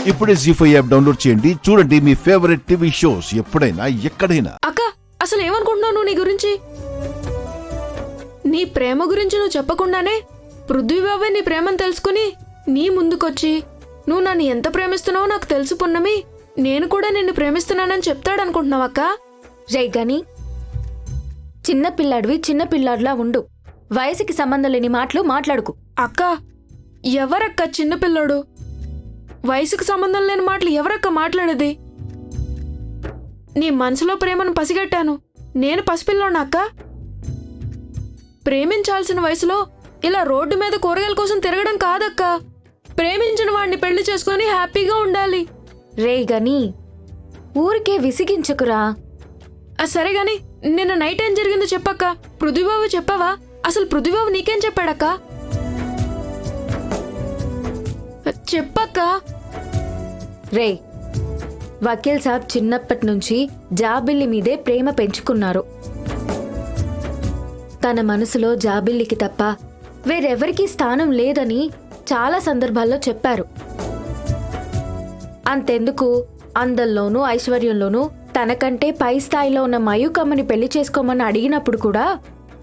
ఇప్పుడే జీ5 app download చేయండి. చూడండి మీ ఫేవరెట్ టీవీ షోస్ ఎప్పుడైనా ఎక్కడైనా. అక్క అసలు ఏమనుకుంటున్నావు నువ్వు నీ గురించి? నీ ప్రేమ గురించి నువ్వు చెప్పకుండానే పృథ్వీబాబే నీ ప్రేమను తెలుసుకుని నీ ముందుకొచ్చి నువ్వు నన్ను ఎంత ప్రేమిస్తున్నావో నాకు తెలుసు పున్నమి, నేను కూడా నిన్ను ప్రేమిస్తున్నానని చెప్తాడనుకుంటున్నావక్క? రే గని, చిన్నపిల్లాడివి చిన్నపిల్లాడిలా ఉండు. వయసుకి సంబంధం లేని మాటలు మాట్లాడుకు. అక్క ఎవరక్క చిన్నపిల్లోడు? వయసుకు సంబంధం లేని మాటలు ఎవరక్క మాట్లాడేది? నీ మనసులో ప్రేమను పసిగట్టాను. నేను పసిపిల్లోనా అక్క? ప్రేమించాల్సిన వయసులో ఇలా రోడ్డు మీద కూరగాయల కోసం తిరగడం కాదక్క. ప్రేమించిన వాడిని పెళ్లి చేసుకుని హ్యాపీగా ఉండాలి. రే గని, ఊరికే విసిగించకురా. సరే గాని నిన్న నైట్ ఏం జరిగిందో చెప్పక్క. పృథ్వీబాబు చెప్పావా? అసలు పృథ్వీబాబు నీకేం చెప్పాడక్క? చెప్పక్క. రే, వకీల్ సాబ్ చిన్నప్పటి నుంచి జాబిల్లి మీదే ప్రేమ పెంచుకున్నారు. తన మనసులో జాబిల్లికి తప్ప వేరెవరికీ స్థానం లేదని చాలా సందర్భాల్లో చెప్పారు. అంతెందుకు, అందంలోనూ ఐశ్వర్యంలోనూ తనకంటే పై స్థాయిలో ఉన్న మయూకమ్మని పెళ్లి చేసుకోమని అడిగినప్పుడు కూడా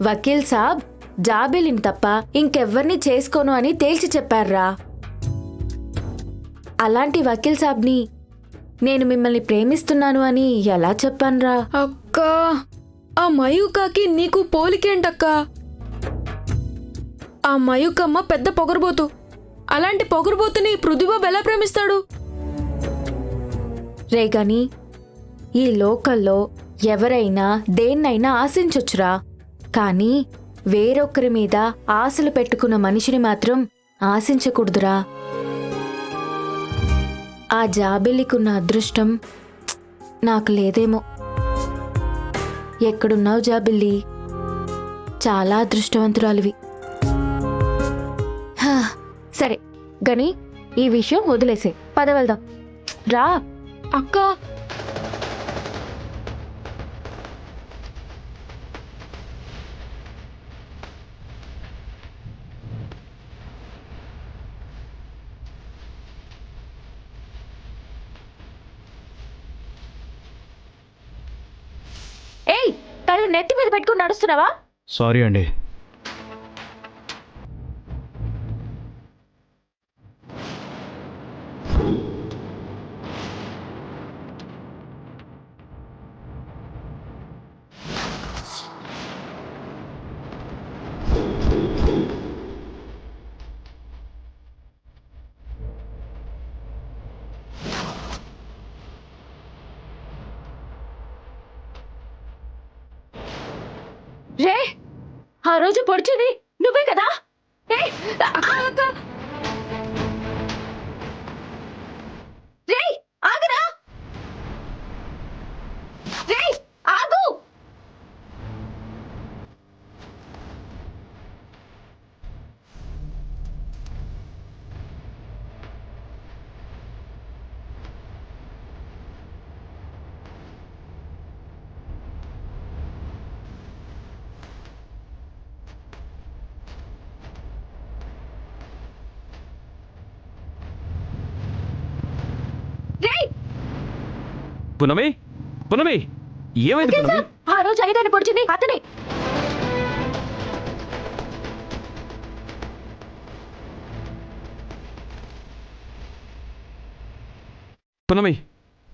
వకీల్ సాబ్ జాబిలిని తప్ప ఇంకెవ్వరిని చేసుకోను అని తేల్చి చెప్పారా. అలాంటి వకీల్ సాబ్ని నేను మిమ్మల్ని ప్రేమిస్తున్నాను అని ఎలా చెప్పానురా? అక్క ఆ మయూకాకి నీకు పోలికేంటక్క? ఆ మయూకమ్మ పెద్ద పొగరుబోతు. అలాంటి పొగరుబోతుని పృథ్వీబాబు ఎలా ప్రేమిస్తాడు? రే గని, ఈ లోకల్లో ఎవరైనా దేన్నైనా ఆశించొచ్చురా, కానీ వేరొక్కరి మీద ఆశలు పెట్టుకున్న మనిషిని మాత్రం ఆశించకూడదురా. ఆ జాబిల్లికున్న అదృష్టం నాకు లేదేమో. ఎక్కడున్నావు జాబిల్లి? చాలా అదృష్టవంతురాలివి. సరే గని, ఈ విషయం వదిలేసే, పద వెళ్దాం రా. అక్క ఏయ్, కళ్ళు నెత్తి మీద పెట్టుకుని నడుస్తున్నావా? సారీ అండి. రే, ఆ రోజు పొడిచింది నువ్వే కదా? రే ఆగరా, రే ఆగు. పునమి, పునమి, ఏమైంది పునమి? ఆ రోజు ఐదాన్ని పొడిచింది అతనే. పునమి,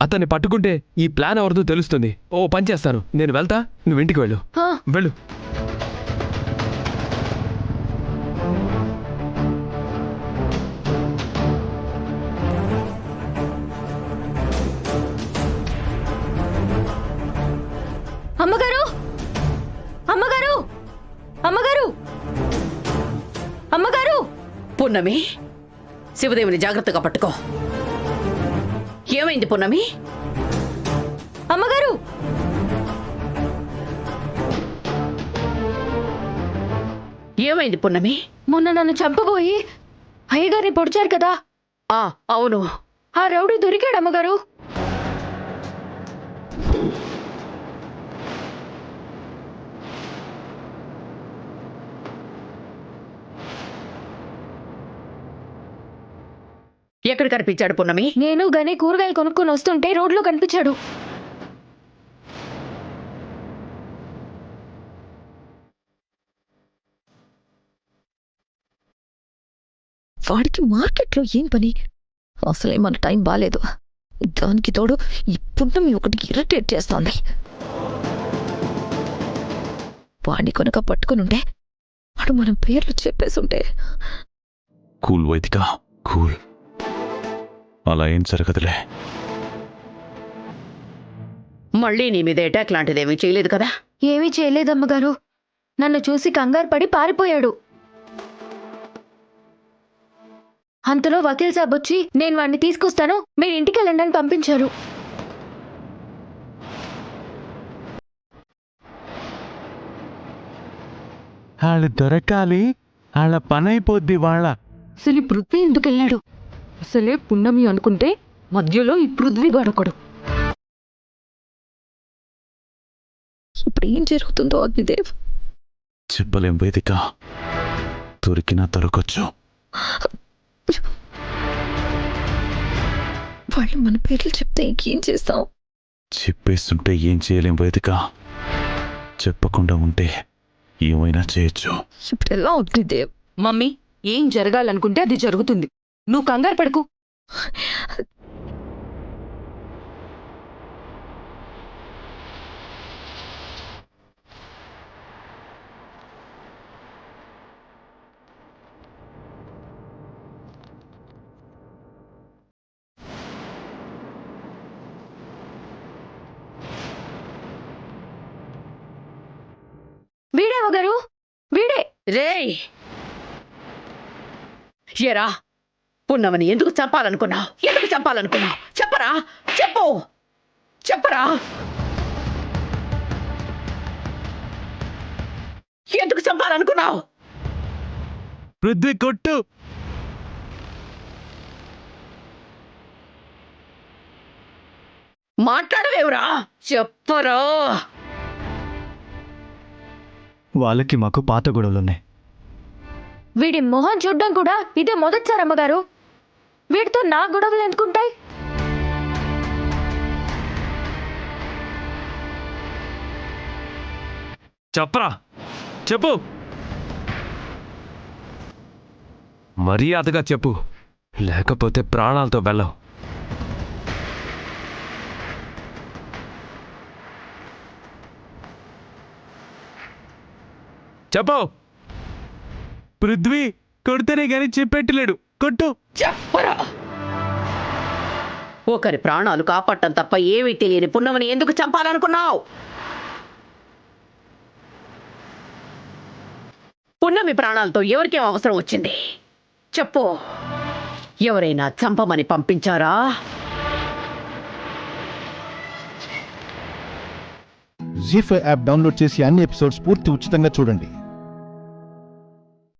అతన్ని పట్టుకుంటే ఈ ప్లాన్ ఎవరిదో తెలుస్తుంది. ఓ పని చేస్తాను, నేను వెళ్తా, నువ్వు ఇంటికి వెళ్ళు. వెళ్ళు. అమ్మగారు, అమ్మగారు, అమ్మగారు, అమ్మగారు. పున్నమి, శివదేవుని జాగ్రత్తగా పట్టుకో. ఏమైంది పున్నమి? అమ్మగారు, ఏమైంది పున్నమి? మొన్న నన్ను చంపబోయి అయ్యగారిని పొడిచారు కదా, అవును. ఆ రౌడీ దొరికాడు అమ్మగారు. ఎక్కడ కనిపించాడు పున్నమి? నేను గని కూరగాయలు కొనుక్కొని వస్తుంటే రోడ్లో కనిపించాడు. వాడికి మార్కెట్లో ఏం పని? అసలే మన టైం బాలేదు. దానికి తోడు ఈ పున్నమి ఒకటి ఇరిటేట్ చేస్తోంది. వాడిని కొనక పట్టుకునుంటే వాడు మనం పేర్లు చెప్పేసుంటే. కూల్ వైదిక, కూల్. అలా ఏం జరగదులే. మళ్ళీ నీ మీద అటాక్ లాంటిదేమీ చేయలేదు కదా? ఏమీ చేయలేదమ్మగారు. నన్ను చూసి కంగారు పడి పారిపోయాడు. అంతలో వకీల్ సాబ్ వచ్చి నేను వాడిని తీసుకొస్తాను, మీరు ఇంటికి వెళ్ళండి అని పంపించారు. వాళ్ళు దొరకాలి, వాళ్ళ పని అయిపోద్ది వాళ్ళ. అసలు ఈ పృథ్వీ ఎందుకు వెళ్ళాడు? అసలే పున్నమి అనుకుంటే మధ్యలో ఈ పృథ్వీ గడకడు. ఇప్పుడు ఏం జరుగుతుందో అగ్నిదేవ్. చెప్పలేం వేదిక, దొరికినా దొరకొచ్చు. వాళ్ళు మన పేర్లు చెప్తే ఇంకేం చేస్తాం? చెప్పేస్తుంటే ఏం చేయలేం వేదిక, చెప్పకుండా ఉంటే ఏమైనా చేయొచ్చు. ఇప్పుడు ఎలా అగ్నిదేవ్? మమ్మీ, ఏం జరగాలనుకుంటే అది జరుగుతుంది. నువ్వు కంగారు పడకు. వీడే అమ్మగారు, వీడే. రేయ్, ఏరా, పున్నమని ఎందుకు చంపాలనుకున్నావు? ఎందుకు చంపాలనుకున్నావు? చెప్పరా, చెప్పు, చెప్పరా. ఎందుకు చంపాలనుకున్నావు? పృథ్వీ కొట్టు. మాట్లాడవేవురా, చెప్పరా. వాళ్ళకి మాకు పాత గొడవలున్నాయి. వీడి మొహం చూడ్డం కూడా ఇదే మొదటిసారి అమ్మగారు. వీడితో నా గొడవలు ఎందుకుంటాయి? చెప్పరా, చెప్పు, మర్యాదగా చెప్పు, లేకపోతే ప్రాణాలతో వెళ్ళవు. చెప్పు. పృథ్వీ కొడితేనే గాని చెప్పెట్టలేడు. కొట్టు. చెప్పరా. ఒకరి ప్రాణాలు కాపాడటం తప్ప ఏమీ తెలియని పున్నమని ఎందుకు చంపాలనుకున్నావు? పున్నమి ప్రాణాలతో ఎవరికేం అవసరం వచ్చింది? చెప్పు. ఎవరైనా చంపమని పంపించారా? జీ5 యాప్ డౌన్లోడ్ చేసి అన్ని ఎపిసోడ్స్ పూర్తి ఉచితంగా చూడండి.